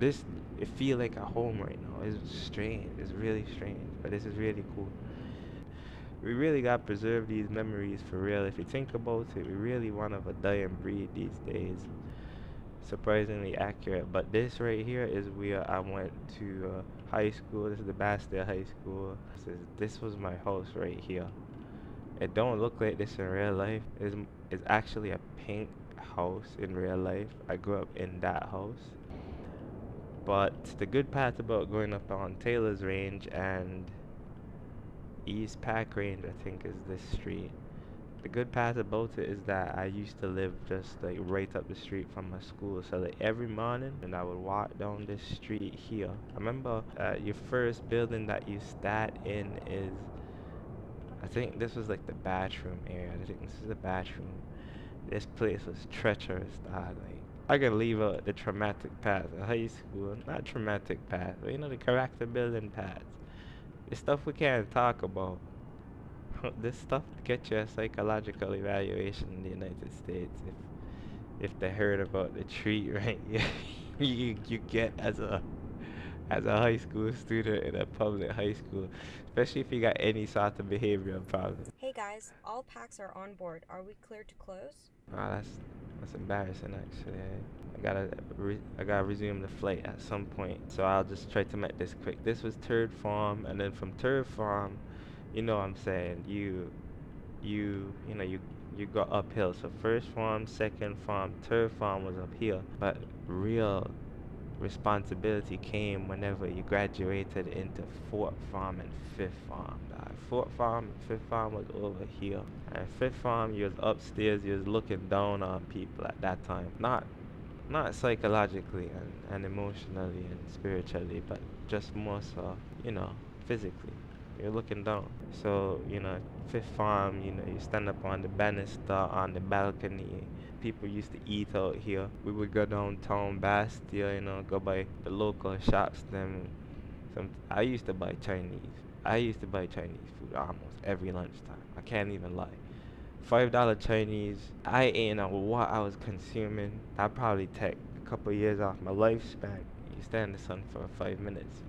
this, it feel like a home right now. It's strange. It's really strange, but this is really cool. We really got to preserve these memories for real. If you think about it, we really one of a dying breed these days. Surprisingly accurate. But this right here is where I went to high school. This is the Bastille High School. This was my house right here. It don't look like this in real life. It's actually a pink house in real life. I grew up in that house. But the good part about going up on Taylor's Range and East Pack Range, I think, is this street. The good part about it is that I used to live just like right up the street from my school. So like every morning, and I would walk down this street here. I remember your first building that you start in is, I think this was like the bathroom area. I think this is the bathroom. This place was treacherous, dog. Like I can leave out the traumatic past of high school, not traumatic past, but you know the character building past. The stuff we can't talk about. This stuff get you a psychological evaluation in the United States if they heard about the treat, right? You get as a high school student in a public high school, especially if you got any sort of behavioral problem. Hey guys, all packs are on board. Are we clear to close? Wow, that's embarrassing actually. I gotta resume the flight at some point, so I'll just try to make this quick. This was third form, and then from third form, you know what I'm saying, you know you go uphill. So first form, second form, third form was up here, but real responsibility came whenever you graduated into fourth form and fifth form. Fourth form and fifth form was over here, and fifth form you was upstairs. You was looking down on people at that time, not psychologically and emotionally and spiritually, but just more so, you know, physically. You're looking down. So, you know, fifth farm, you know, you stand up on the banister, on the balcony. People used to eat out here. We would go downtown Bastille, you know, go by the local shops. Then I used to buy Chinese. I used to buy Chinese food almost every lunchtime. I can't even lie. $5 Chinese. I ain't know what I was consuming. That probably take a couple years off my lifespan. You stand in the sun for 5 minutes,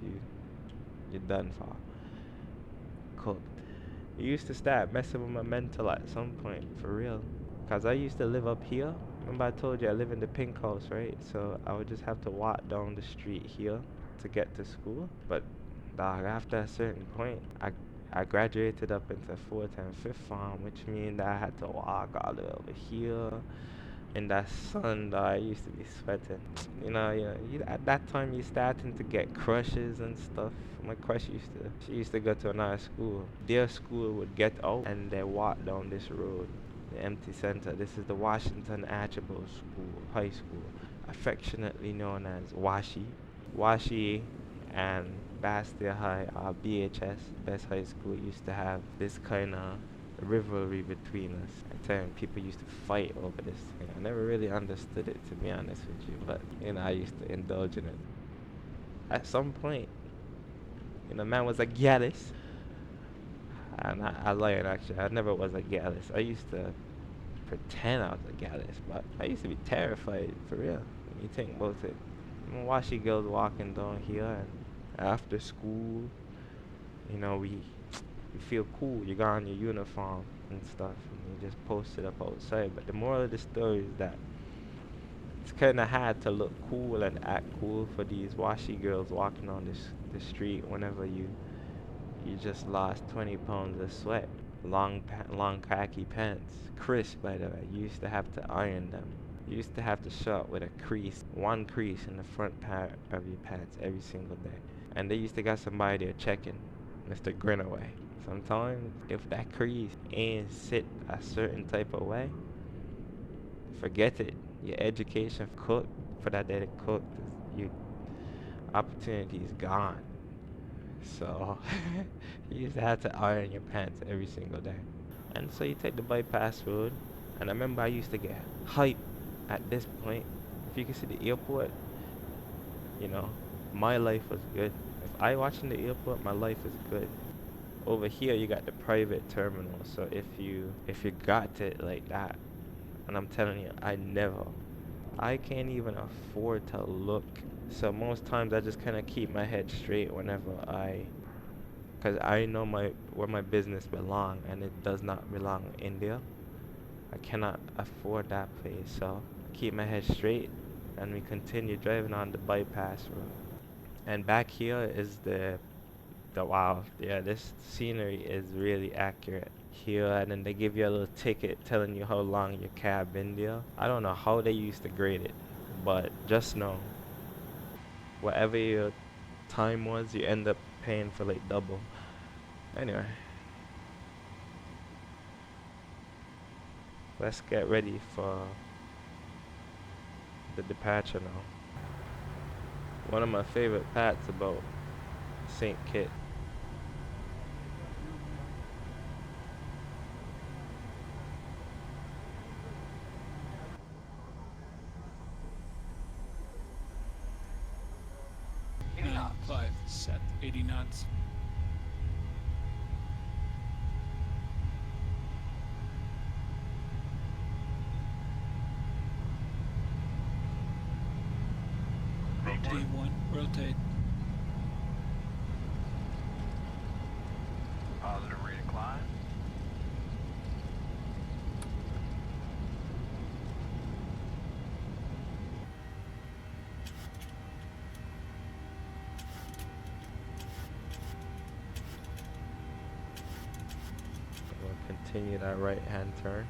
you're done for. Cooked. You used to start messing with my mental at some point, for real. Cause I used to live up here. Remember I told you I live in the pink house, right? So I would just have to walk down the street here to get to school. But dog, after a certain point, I graduated up into fourth and fifth form, which means that I had to walk all the way over here in that sun. Dog, I used to be sweating. At that time you starting to get crushes and stuff. My crush she used to go to another school. Their school would get out and they walk down this road, the empty center. This is the Washington Archibald School, high school, affectionately known as Washi. Washi and Bastille High, BHS, best high school, used to have this kind of rivalry between us. I tell you, people used to fight over this thing. I never really understood it, to be honest with you, but you know, I used to indulge in it. At some point, you know, man was a Gallus, and I lied actually. I never was a Gallus. I used to pretend I was a Gallus, but I used to be terrified for real. When you think about it, Washi girls walking down here, and after school, you know, we feel cool. You got on your uniform and stuff, and you just post it up outside. But the moral of the story is that it's kind of hard to look cool and act cool for these Washi girls walking on the street whenever you just lost 20 pounds of sweat. Long khaki pants, crisp by the way. You used to have to iron them. You used to have to shop with a crease, one crease in the front part of your pants every single day. And they used to got somebody there checking, Mr. Grinaway. Sometimes if that crease ain't sit a certain type of way, forget it. Your education cooked for that day to cook. Your opportunity is gone. So you used to have to iron your pants every single day. And so you take the bypass road. And I remember I used to get hype at this point. If you can see the airport, you know, my life was good. If I watching the airport, my life is good. Over here you got the private terminal. So if you got it like that, and I'm telling you, I can't even afford to look So most times I just kind of keep my head straight whenever cause I know where my business belong, and it does not belong in India. I cannot afford that place, so keep my head straight, and we continue driving on the bypass road. And back here is the wow, yeah, this scenery is really accurate here, and then they give you a little ticket telling you how long your cab been there. I don't know how they used to grade it, but just know whatever your time was, you end up paying for like double. Anyway, let's get ready for the departure now. One of my favorite parts about St. Kitts. Five, set, 80 knots. D1, rotate. Positive rate of climb. We'll continue that right hand turn.